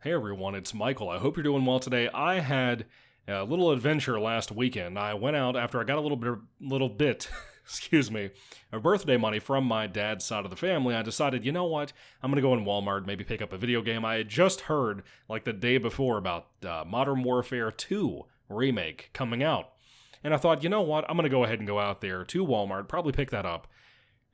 Hey everyone, it's Michael. I hope you're doing well today. I had a little adventure last weekend. I went out after I got a little bit, excuse me, of birthday money from my dad's side of the family. I decided, you know what? I'm going to go in Walmart, maybe pick up a video game. I had just heard, like the day before, about Modern Warfare 2 remake coming out. And I thought, you know what? I'm going to go ahead and go out there to Walmart, probably pick that up.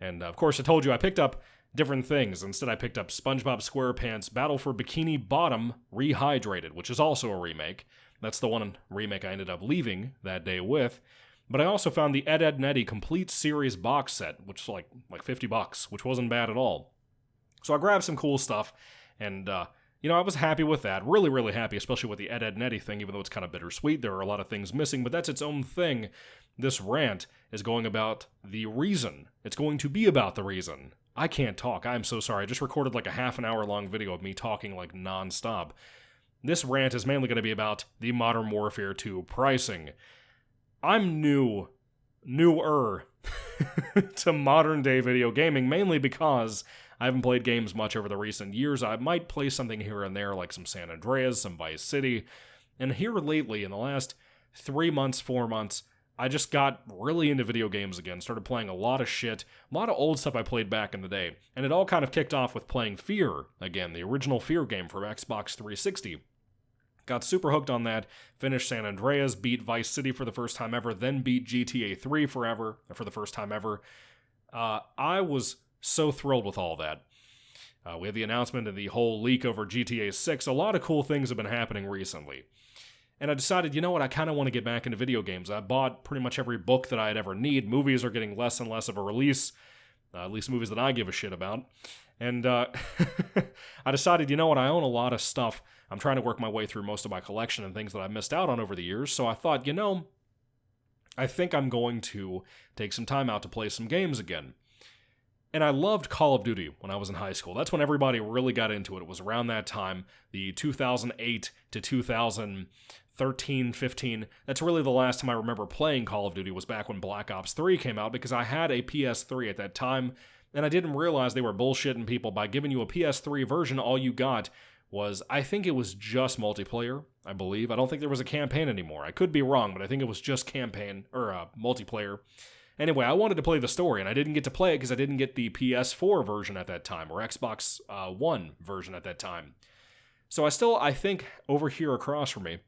And of course, I told you I picked up different things. Instead, I picked up SpongeBob SquarePants Battle for Bikini Bottom Rehydrated, which is also a remake. That's the one remake I ended up leaving that day with. But I also found the Ed, Edd n Eddy Complete Series box set, which is like $50, which wasn't bad at all. So I grabbed some cool stuff, and I was happy with that. Really, really happy, especially with the Ed, Edd n Eddy thing, even though it's kind of bittersweet. There are a lot of things missing, but that's its own thing. This rant is going about the reason. It's going to be about the reason. I can't talk. I'm so sorry. I just recorded like a half an hour long video of me talking like nonstop. This rant is mainly going to be about the Modern Warfare 2 pricing. I'm newer to modern day video gaming, mainly because I haven't played games much over the recent years. I might play something here and there, like some San Andreas, some Vice City. And here lately, in the last 3 months, 4 months, I just got really into video games again, started playing a lot of shit, a lot of old stuff I played back in the day, and it all kind of kicked off with playing Fear again, the original Fear game from Xbox 360. Got super hooked on that, finished San Andreas, beat Vice City for the first time ever, then beat GTA 3 for the first time ever. I was so thrilled with all that. We had the announcement of the whole leak over GTA 6. A lot of cool things have been happening recently. And I decided, you know what, I kind of want to get back into video games. I bought pretty much every book that I'd ever need. Movies are getting less and less of a release, at least movies that I give a shit about. And I decided, you know what, I own a lot of stuff. I'm trying to work my way through most of my collection and things that I missed out on over the years. So I thought, I think I'm going to take some time out to play some games again. And I loved Call of Duty when I was in high school. That's when everybody really got into it. It was around that time, the 2008 to 2013, 15. That's really the last time I remember playing Call of Duty was back when Black Ops 3 came out, because I had a PS3 at that time, and I didn't realize they were bullshitting people. By giving you a PS3 version, all you got was, I think it was just multiplayer, I believe. I don't think there was a campaign anymore. I could be wrong, but I think it was just campaign, or multiplayer. Anyway, I wanted to play the story, and I didn't get to play it because I didn't get the PS4 version at that time, or Xbox One version at that time. So I think, over here across from me,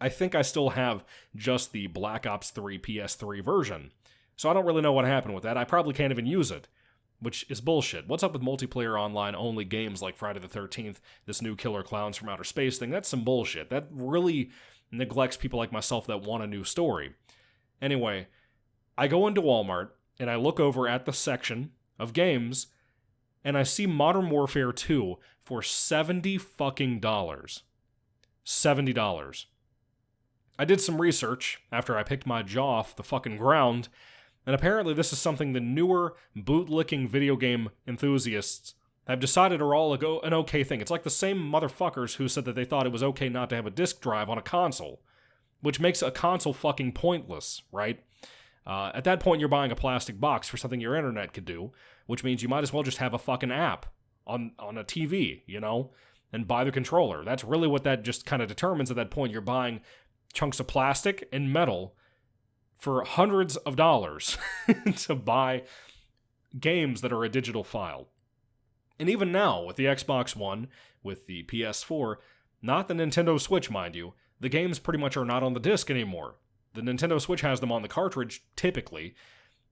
I think I still have just the Black Ops 3 PS3 version. So I don't really know what happened with that. I probably can't even use it, which is bullshit. What's up with multiplayer online-only games like Friday the 13th, this new Killer Clowns from Outer Space thing? That's some bullshit. That really neglects people like myself that want a new story. Anyway, I go into Walmart, and I look over at the section of games, and I see Modern Warfare 2 for $70 fucking dollars. $70. I did some research after I picked my jaw off the fucking ground, and apparently this is something the newer bootlicking video game enthusiasts have decided are all an okay thing. It's like the same motherfuckers who said that they thought it was okay not to have a disk drive on a console, which makes a console fucking pointless, right? At that point, you're buying a plastic box for something your internet could do, which means you might as well just have a fucking app on a TV, and buy the controller. That's really what that just kind of determines at that point. You're buying chunks of plastic and metal for hundreds of dollars to buy games that are a digital file. And even now, with the Xbox One, with the PS4, not the Nintendo Switch, mind you, the games pretty much are not on the disc anymore. The Nintendo Switch has them on the cartridge, typically,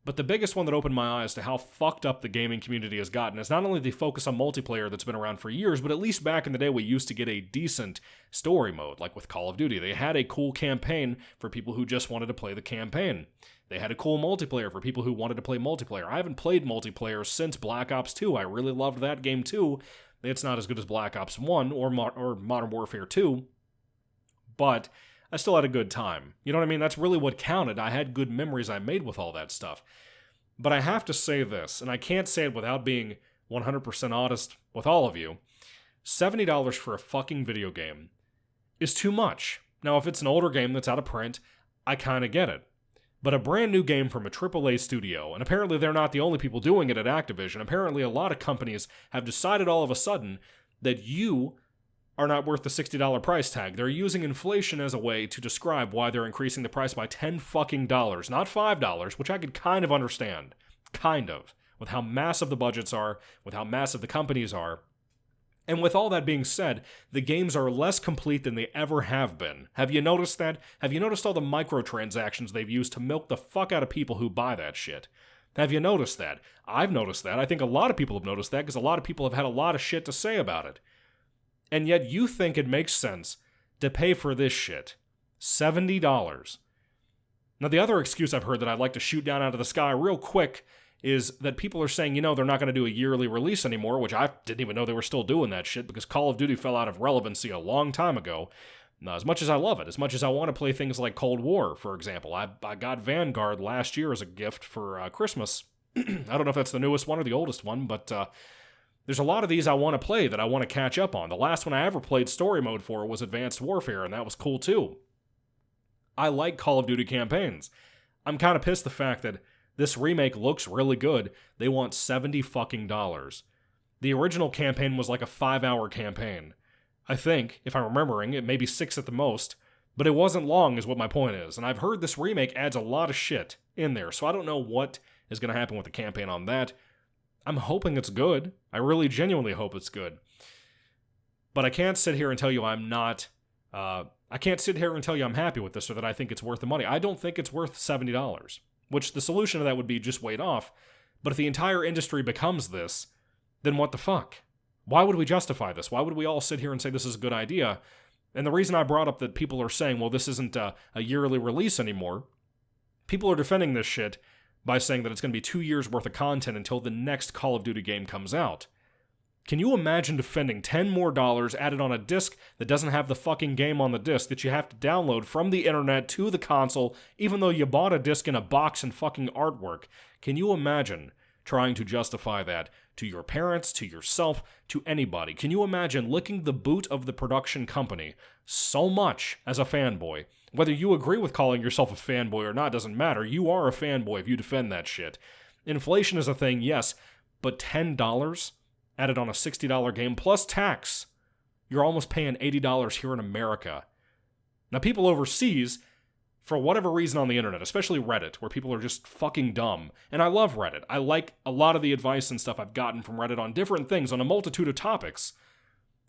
but the biggest one that opened my eyes to how fucked up the gaming community has gotten is not only the focus on multiplayer that's been around for years, but at least back in the day we used to get a decent story mode, like with Call of Duty. They had a cool campaign for people who just wanted to play the campaign. They had a cool multiplayer for people who wanted to play multiplayer. I haven't played multiplayer since Black Ops 2. I really loved that game too. It's not as good as Black Ops 1 or Modern Warfare 2, but I still had a good time. You know what I mean? That's really what counted. I had good memories I made with all that stuff. But I have to say this, and I can't say it without being 100% honest with all of you. $70 for a fucking video game is too much. Now, if it's an older game that's out of print, I kind of get it. But a brand new game from a AAA studio, and apparently they're not the only people doing it at Activision. Apparently a lot of companies have decided all of a sudden that you are not worth the $60 price tag. They're using inflation as a way to describe why they're increasing the price by $10 fucking dollars, not $5, which I could kind of understand. Kind of. With how massive the budgets are, with how massive the companies are. And with all that being said, the games are less complete than they ever have been. Have you noticed that? Have you noticed all the microtransactions they've used to milk the fuck out of people who buy that shit? Have you noticed that? I've noticed that. I think a lot of people have noticed that because a lot of people have had a lot of shit to say about it. And yet you think it makes sense to pay for this shit. $70. Now, the other excuse I've heard that I'd like to shoot down out of the sky real quick is that people are saying, they're not going to do a yearly release anymore, which I didn't even know they were still doing that shit because Call of Duty fell out of relevancy a long time ago. Now, as much as I love it, as much as I want to play things like Cold War, for example, I got Vanguard last year as a gift for Christmas. I don't know if that's the newest one or the oldest one, but there's a lot of these I want to play that I want to catch up on. The last one I ever played story mode for was Advanced Warfare, and that was cool too. I like Call of Duty campaigns. I'm kind of pissed the fact that this remake looks really good. They want $70 fucking dollars. The original campaign was like a 5-hour campaign. I think, if I'm remembering, it may be 6 at the most, but it wasn't long is what my point is. And I've heard this remake adds a lot of shit in there, so I don't know what is going to happen with the campaign on that. I'm hoping it's good. I really genuinely hope it's good. But I can't sit here and tell you I'm not... I can't sit here and tell you I'm happy with this or that I think it's worth the money. I don't think it's worth $70. Which the solution to that would be just wait off. But if the entire industry becomes this, then what the fuck? Why would we justify this? Why would we all sit here and say this is a good idea? And the reason I brought up that people are saying, well, this isn't a yearly release anymore, people are defending this shit by saying that it's going to be 2 years worth of content until the next Call of Duty game comes out. Can you imagine defending $10 more added on a disc that doesn't have the fucking game on the disc that you have to download from the internet to the console, even though you bought a disc in a box and fucking artwork? Can you imagine trying to justify that to your parents, to yourself, to anybody? Can you imagine licking the boot of the production company so much as a fanboy? Whether you agree with calling yourself a fanboy or not doesn't matter. You are a fanboy if you defend that shit. Inflation is a thing, yes, but $10? Added on a $60 game plus tax. You're almost paying $80 here in America. Now, people overseas, for whatever reason on the internet, especially Reddit, where people are just fucking dumb, and I love Reddit. I like a lot of the advice and stuff I've gotten from Reddit on different things, on a multitude of topics.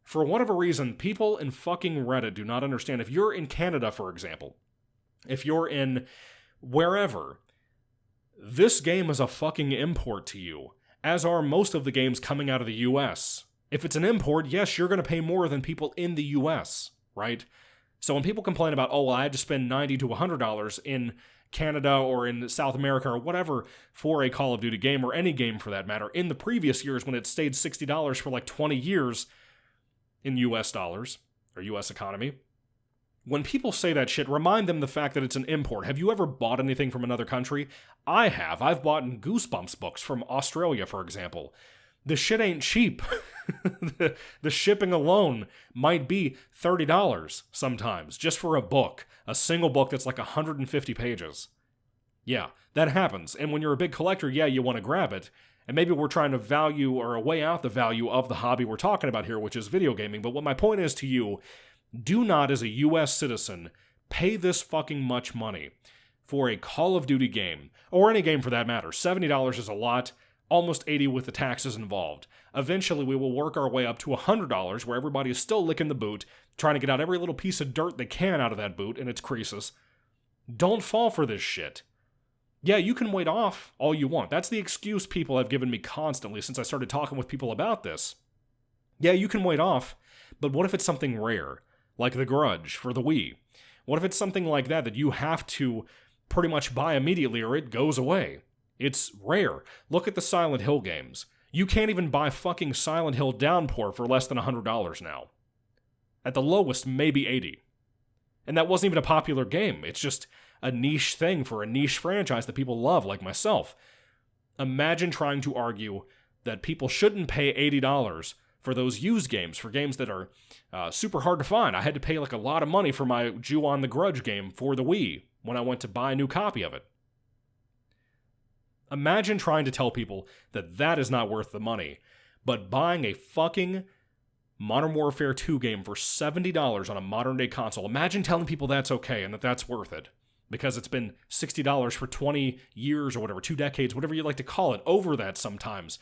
For whatever reason, people in fucking Reddit do not understand. If you're in Canada, for example, if you're in wherever, this game is a fucking import to you. As are most of the games coming out of the US. If it's an import, yes, you're going to pay more than people in the US, right? So when people complain about, oh, well, I had to spend $90 to $100 in Canada or in South America or whatever for a Call of Duty game, or any game for that matter, in the previous years when it stayed $60 for like 20 years in US dollars, or US economy, when people say that shit, remind them the fact that it's an import. Have you ever bought anything from another country? I have. I've bought Goosebumps books from Australia, for example. The shit ain't cheap. the shipping alone might be $30 sometimes, just for a book. A single book that's like 150 pages. Yeah, that happens. And when you're a big collector, yeah, you want to grab it. And maybe we're trying to value or weigh out the value of the hobby we're talking about here, which is video gaming. But what my point is to you, do not, as a U.S. citizen, pay this fucking much money for a Call of Duty game, or any game for that matter. $70 is a lot, almost $80 with the taxes involved. Eventually, we will work our way up to $100, where everybody is still licking the boot, trying to get out every little piece of dirt they can out of that boot and its creases. Don't fall for this shit. Yeah, you can wait off all you want. That's the excuse people have given me constantly since I started talking with people about this. Yeah, you can wait off, but what if it's something rare? Like The Grudge for the Wii. What if it's something like that you have to pretty much buy immediately or it goes away? It's rare. Look at the Silent Hill games. You can't even buy fucking Silent Hill Downpour for less than $100 now. At the lowest, maybe $80. And that wasn't even a popular game. It's just a niche thing for a niche franchise that people love, like myself. Imagine trying to argue that people shouldn't pay $80 for those used games, for games that are super hard to find. I had to pay like a lot of money for my Ju-On the Grudge game for the Wii when I went to buy a new copy of it. Imagine trying to tell people that that is not worth the money, but buying a fucking Modern Warfare 2 game for $70 on a modern day console. Imagine telling people that's okay and that that's worth it. Because it's been $60 for 20 years or whatever, 2 decades, whatever you like to call it, over that sometimes.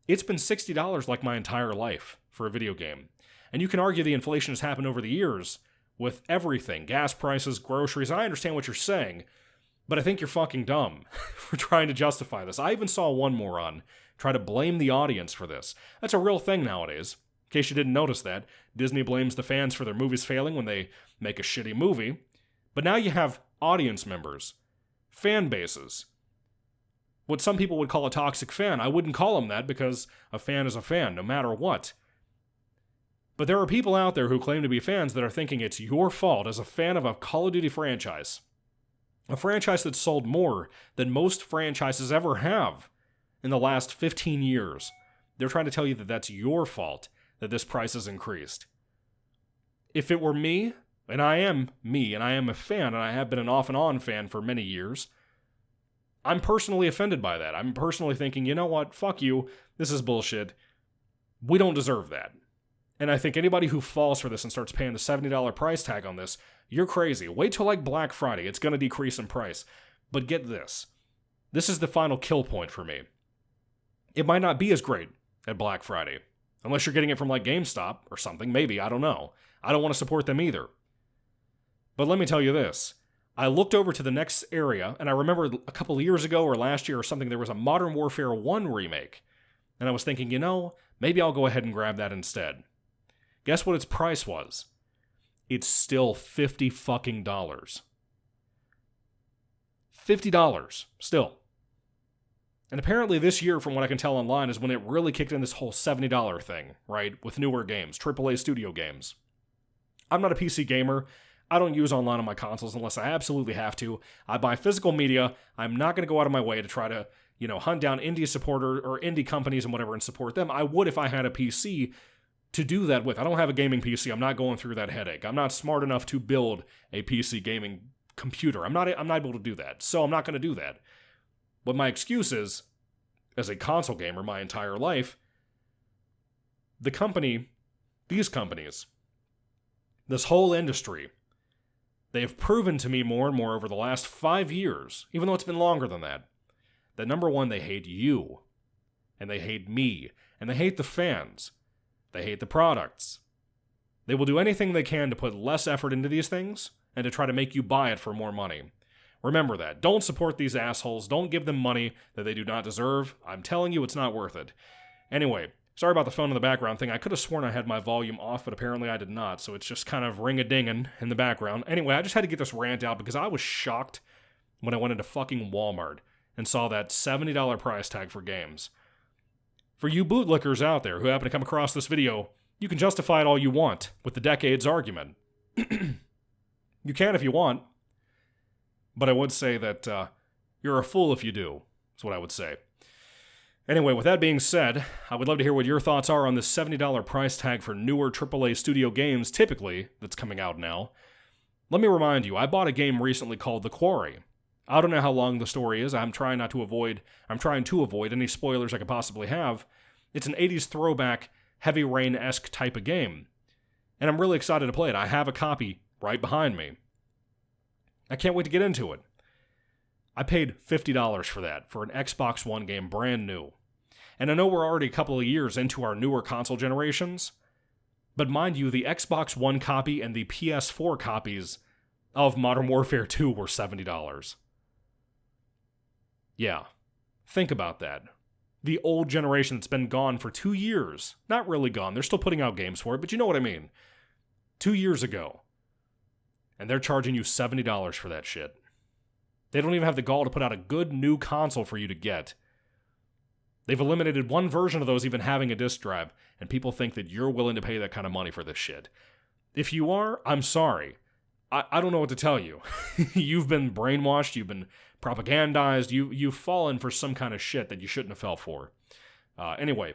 It's been $60 like my entire life for a video game. And you can argue the inflation has happened over the years with everything, gas prices, groceries. I understand what you're saying, but I think you're fucking dumb for trying to justify this. I even saw one moron try to blame the audience for this. That's a real thing nowadays. In case you didn't notice that, Disney blames the fans for their movies failing when they make a shitty movie. But now you have audience members, fan bases. What some people would call a toxic fan. I wouldn't call them that because a fan is a fan, no matter what. But there are people out there who claim to be fans that are thinking it's your fault as a fan of a Call of Duty franchise. A franchise that's sold more than most franchises ever have in the last 15 years. They're trying to tell you that that's your fault that this price has increased. If it were me, and I am me, and I am a fan, and I have been an off and on fan for many years, I'm personally offended by that. I'm personally thinking, you know what, fuck you, this is bullshit. We don't deserve that. And I think anybody who falls for this and starts paying the $70 price tag on this, you're crazy. Wait till like Black Friday, it's going to decrease in price. But get this. This is the final kill point for me. It might not be as great at Black Friday. Unless you're getting it from like GameStop or something, maybe, I don't know. I don't want to support them either. But let me tell you this. I looked over to the next area, and I remember a couple of years ago or last year or something, there was a Modern Warfare 1 remake. And I was thinking, you know, maybe I'll go ahead and grab that instead. Guess what its price was? It's still $50 fucking dollars. $50 still. And apparently this year, from what I can tell online, is when it really kicked in this whole $70 thing, right? With newer games, AAA studio games. I'm not a PC gamer. I don't use online on my consoles unless I absolutely have to. I buy physical media. I'm not going to go out of my way to try to, hunt down indie supporter or indie companies and whatever and support them. I would if I had a PC to do that with. I don't have a gaming PC. I'm not going through that headache. I'm not smart enough to build a PC gaming computer. I'm not able to do that. So I'm not going to do that. But my excuse is, as a console gamer my entire life, these companies, this whole industry, they have proven to me more and more over the last 5 years, even though it's been longer than that number one, they hate you, and they hate me, and they hate the fans. They hate the products. They will do anything they can to put less effort into these things and to try to make you buy it for more money. Remember that. Don't support these assholes. Don't give them money that they do not deserve. I'm telling you, it's not worth it. Anyway, sorry about the phone in the background thing. I could have sworn I had my volume off, but apparently I did not, so it's just kind of ring-a-dinging in the background. Anyway, I just had to get this rant out because I was shocked when I went into fucking Walmart and saw that $70 price tag for games. For you bootlickers out there who happen to come across this video, you can justify it all you want with the decades argument. You can if you want, but I would say that you're a fool if you do, is what I would say. Anyway, with that being said, I would love to hear what your thoughts are on this $70 price tag for newer AAA studio games, typically, that's coming out now. Let me remind you, I bought a game recently called The Quarry. I don't know how long the story is. I'm trying to avoid any spoilers I could possibly have. It's an 80s throwback, Heavy Rain-esque type of game. And I'm really excited to play it. I have a copy right behind me. I can't wait to get into it. I paid $50 for that, for an Xbox One game, brand new. And I know we're already a couple of years into our newer console generations, but mind you, the Xbox One copy and the PS4 copies of Modern Warfare 2 were $70. Yeah, think about that. The old generation that's been gone for 2 years. Not really gone, they're still putting out games for it, but you know what I mean. 2 years ago. And they're charging you $70 for that shit. They don't even have the gall to put out a good new console for you to get. They've eliminated one version of those even having a disc drive, and people think that you're willing to pay that kind of money for this shit. If you are, I'm sorry. I don't know what to tell you. You've been brainwashed, you've been propagandized, you've fallen for some kind of shit that you shouldn't have fell for. Anyway,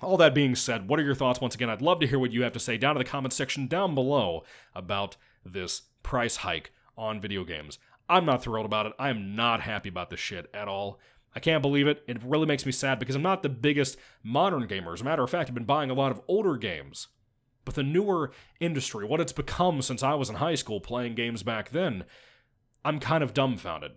all that being said, what are your thoughts? Once again, I'd love to hear what you have to say down in the comments section down below about this price hike on video games. I'm not thrilled about it. I am not happy about this shit at all. I can't believe it. It really makes me sad because I'm not the biggest modern gamer. As a matter of fact, I've been buying a lot of older games. But the newer industry, what it's become since I was in high school playing games back then, I'm kind of dumbfounded.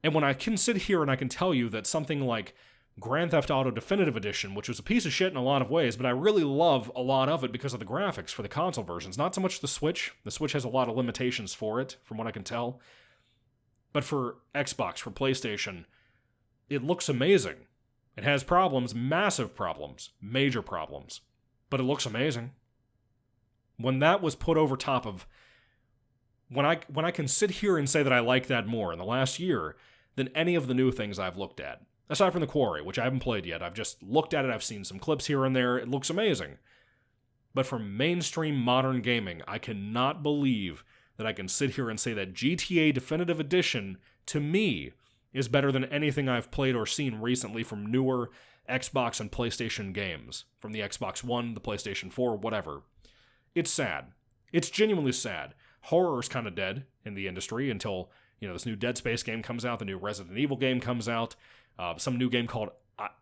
And when I can sit here and I can tell you that something like Grand Theft Auto Definitive Edition, which was a piece of shit in a lot of ways, but I really love a lot of it because of the graphics for the console versions. Not so much the Switch. The Switch has a lot of limitations for it, from what I can tell. But for Xbox, for PlayStation, it looks amazing. It has problems, massive problems, major problems. But it looks amazing. When that was put over top of... When I can sit here and say that I like that more in the last year than any of the new things I've looked at. Aside from The Quarry, which I haven't played yet. I've just looked at it, I've seen some clips here and there, it looks amazing. But for mainstream modern gaming, I cannot believe that I can sit here and say that GTA Definitive Edition, to me, is better than anything I've played or seen recently from newer Xbox and PlayStation games. From the Xbox One, the PlayStation 4, whatever. It's sad. It's genuinely sad. Horror's kind of dead in the industry until, this new Dead Space game comes out, the new Resident Evil game comes out, some new game called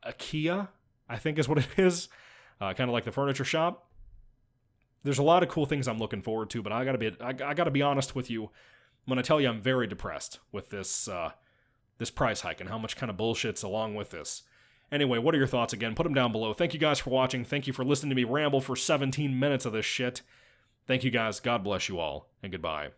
IKEA, I think is what it is, kind of like the furniture shop. There's a lot of cool things I'm looking forward to, but I gotta be honest with you when I tell you I'm very depressed with this price hike and how much kind of bullshit's along with this. Anyway, what are your thoughts again? Put them down below. Thank you guys for watching. Thank you for listening to me ramble for 17 minutes of this shit. Thank you guys. God bless you all, and goodbye.